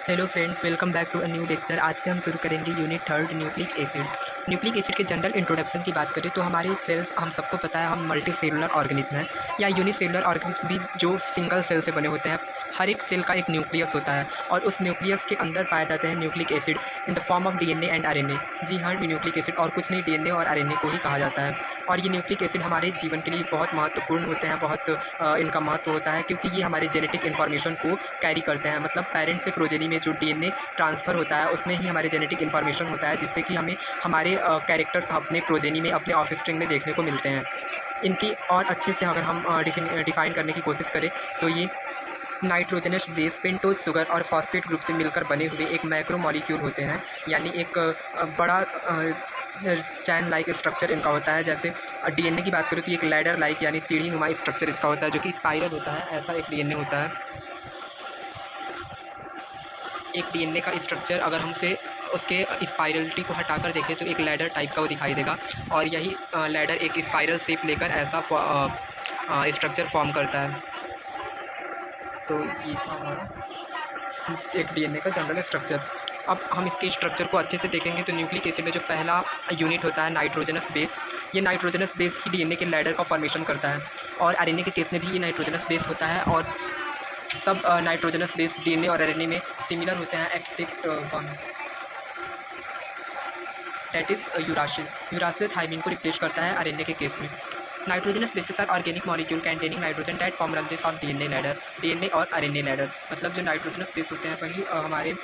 Hello friends, welcome back to a new lecture. आज से हम शुरू करेंगे unit third, nucleic acid. Nucleic acid के जनरल इंट्रोडक्शन की बात करें तो हमारे सेल्स, हम सबको पता है, हम मल्टी सेलुलर ऑर्गेनिज्म हैं या यूनिसेलुलर ऑर्गेनिज्म भी जो सिंगल सेल से बने होते हैं। हर एक सेल का एक न्यूक्लियस होता है और उस न्यूक्लियस के अंदर पाए जाते हैं nucleic acid in the form of DNA and RNA. जी हाँ, न्यूक्लिक एसिड और कुछ नहीं, डीएनए और आरएनए को ही कहा जाता है। और ये न्यूक्लिक एसिड हमारे जीवन के लिए बहुत महत्वपूर्ण होते हैं, बहुत इनका महत्व होता है क्योंकि ये हमारे जेनेटिक इन्फॉर्मेशन को कैरी करते हैं। मतलब पेरेंट से प्रोजेनी में जो डीएनए ट्रांसफ़र होता है उसमें ही हमारे जेनेटिक इन्फॉर्मेशन होता है, जिससे कि हमें हमारे कैरेक्टर्स अपने प्रोजेनी में, अपने ऑफस्प्रिंग में देखने को मिलते हैं। इनकी और अच्छे से अगर हम डिफाइन करने की कोशिश करें तो ये नाइट्रोजनस बेस पेंटोज शुगर और फॉस्फेट ग्रुप से मिलकर बने हुए एक मैक्रो मॉलिक्यूल होते हैं, यानी एक बड़ा चैन लाइक स्ट्रक्चर इनका होता है। जैसे डीएनए की बात करें तो एक लैडर लाइक यानी सीढ़ी नुमा स्ट्रक्चर इसका होता है, जो कि स्पाइरल होता है। ऐसा एक डीएनए होता है। एक डीएनए का स्ट्रक्चर अगर हमसे उसके स्पाइरलिटी को हटाकर देखें तो एक लैडर टाइप का वो दिखाई देगा, और यही लैडर एक स्पाइरल शेप लेकर ऐसा स्ट्रक्चर फॉर्म करता है। तो ये था हमारा एक डीएनए का जनरल स्ट्रक्चर। अब हम इसके स्ट्रक्चर को अच्छे से देखेंगे तो न्यूक्लिक एसिड में जो पहला यूनिट होता है नाइट्रोजनस बेस, ये नाइट्रोजनस बेस ही डीएनए के लैडर का फॉर्मेशन करता है। और आरएनए के केस में भी ये नाइट्रोजनस बेस होता है, और सब नाइट्रोजनस बेस डीएनए और आरएनए में सिमिलर होते हैं except one, that is uracil. Uracil thymine को रिप्लेस करता है आरएनए के केस में। Nitrogenous bases are organic molecule containing nitrogen that form rungs of DNA ladder. DNA और आरएनए लैडर मतलब जो नाइट्रोजनस बेस होते हैं वही हमारे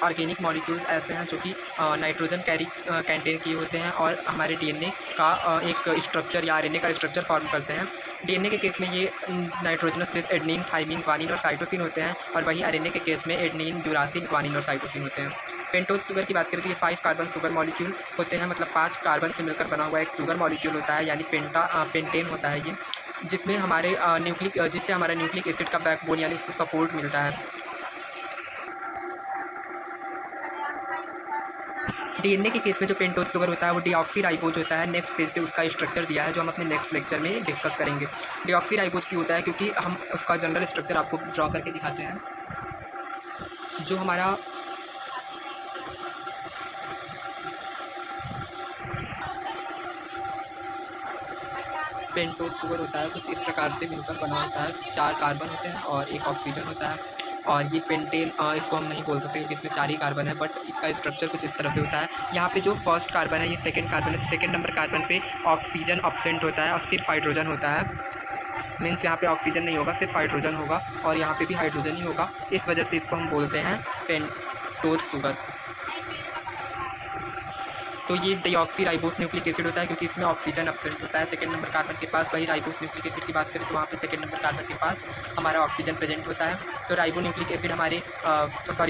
ऑर्गेनिक मॉलिक्यूल्स ऐसे हैं जो कि नाइट्रोजन कैरी कंटेन किए होते हैं और हमारे डीएनए का एक स्ट्रक्चर या आरएनए का स्ट्रक्चर फॉर्म करते हैं। डीएनए के केस में ये nitrogenous base adenine, thymine, guanine और साइटोसिन होते हैं, और वहीं आरएनए के केस में एडेनिन, यूरासिल, ग्वानिन और साइटोसिन होते हैं। पेंटोज शुगर की बात करें तो ये 5 कार्बन शुगर मॉलिक्यूल होते हैं, मतलब 5 कार्बन से मिलकर बना हुआ एक शुगर मॉलिक्यूल होता है, यानी पेंटेन होता है ये, जिसमें हमारे जिससे हमारा न्यूक्लिक एसिड का बैकबोन यानी उसको सपोर्ट मिलता है। डीएनए के केस में जो पेंटोज शुगर होता है वो डीऑक्सीराइबोज होता है। नेक्स्ट पेज पे उसका स्ट्रक्चर दिया है जो हम अपने नेक्स्ट लेक्चर में डिस्कस करेंगे। डीऑक्सीराइबोज क्यों होता है, क्योंकि हम उसका जनरल स्ट्रक्चर आपको ड्रॉ करके दिखाते हैं। जो हमारा पेंटोज शुगर होता है कुछ इस प्रकार से मिलकर बना होता है। 4 कार्बन होते हैं और एक ऑक्सीजन होता है, और ये पेंटेन इसको हम नहीं बोल सकते क्योंकि इसमें 4 ही कार्बन है, बट इसका स्ट्रक्चर कुछ इस तरह से होता है। यहाँ पे जो फर्स्ट कार्बन है ये सेकंड कार्बन है, सेकंड नंबर कार्बन पे ऑक्सीजन अब्सेंट होता है और सिर्फ हाइड्रोजन होता है। मीन्स यहाँ पे ऑक्सीजन नहीं होगा, सिर्फ हाइड्रोजन होगा, और यहाँ पे भी हाइड्रोजन ही होगा। इस वजह से इसको हम बोलते हैं पेंटोज शुगर। तो ये डीऑक्सीराइबोस न्यूक्लिक एसिड होता है क्योंकि इसमें ऑक्सीजन अब्सेंट होता है सेकंड नंबर कार्बन के पास। वही राइबोस न्यूक्लिक एसिड की बात करें तो वहाँ पे सेकंड नंबर कार्बन के पास हमारा ऑक्सीजन प्रेजेंट होता है। तो राइबो न्यूक्लिक एसिड हमारे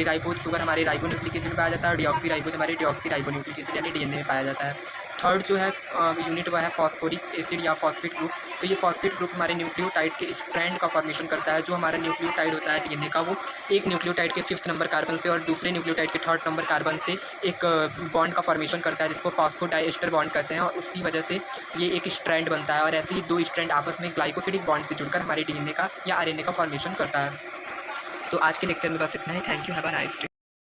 राइबोस शुगर हमारे राइबो न्यूक्लिक एसिड में पाया जाता है, और डीऑक्सीराइबोस हमारे डीऑक्सीराइबो न्यूक्लिक एसिड यानी डीएनए में पाया जाता है। थर्ड जो है यूनिट वह है फॉस्फोरिक एसिड या फॉस्फेट ग्रुप। तो ये फॉस्फेट ग्रुप हमारे न्यूक्लियोटाइड के स्ट्रैंड का फॉर्मेशन करता है। जो हमारा न्यूक्लियोटाइड होता है डीएनए का, वो एक न्यूक्लियोटाइड के 5th नंबर कार्बन से और दूसरे न्यूक्लियोटाइड के 3rd नंबर कार्बन से एक बॉन्ड का फॉर्मेशन करता है, जिसको फॉस्फोडाइएस्टर बॉन्ड कहते हैं, और उसकी वजह से ये एक स्ट्रैंड बनता है, और ऐसे ही 2 स्ट्रैंड आपस में ग्लाइकोसिडिक बॉन्ड से जुड़कर हमारे डीएनए का या आरएनए का फॉर्मेशन करता है। तो आज के लेक्चर में बस इतना ही। Thank you, have a nice day.